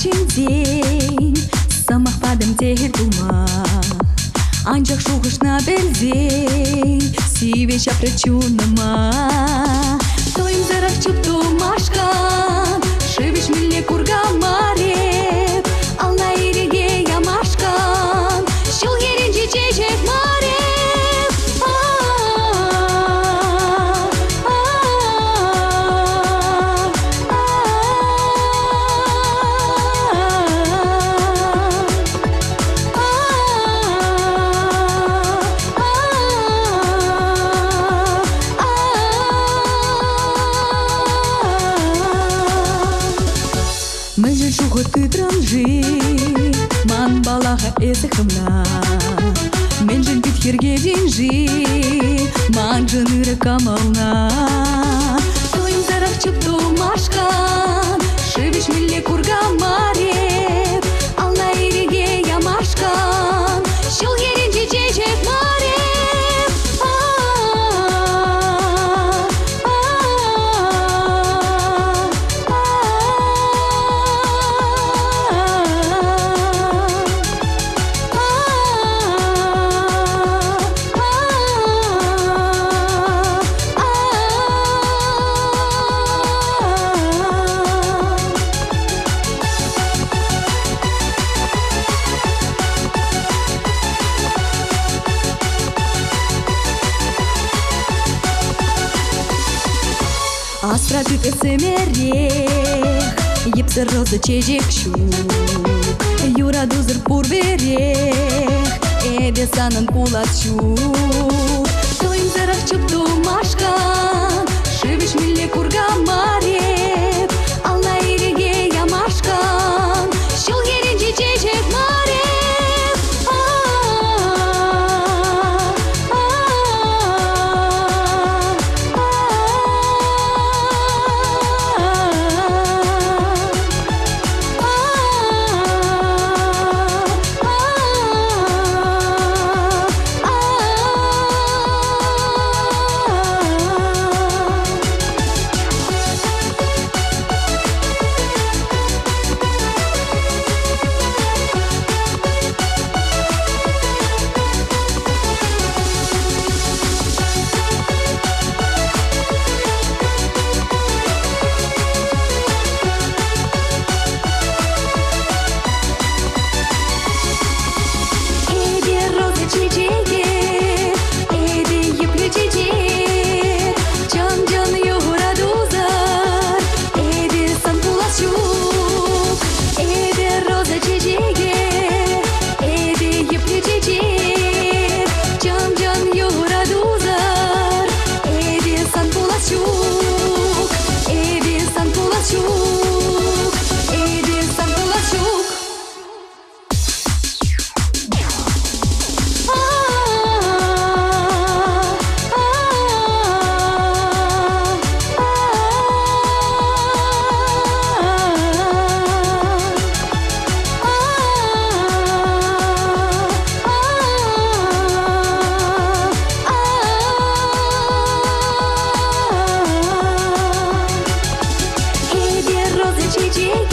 için день Самах падам tehir дума Ancak şu hışna belzey Sive şaprачунама Тоим зарах чупту машкан Шивиш милне курга мареп Ална иреге ямашкан Şul yerince çeçek marep Мыжы шухы ты транжи Ман балаха эсі хымна Мен жын питхерге денжи Ман жын үрі камална Тойым зарах чыпту машкан Шывиш милне курга мареп Ална иреге ямашкан Şul yerince çeçek marep Астрапит эсемерех Епсер роза чежек щук Юра дузыр пурберех Эбе санын кулат щук Тойым зарах чыпту машкан Шивиш милне курга мареп Ална иреге ямашкан Şul yerince çeçek marep Чечек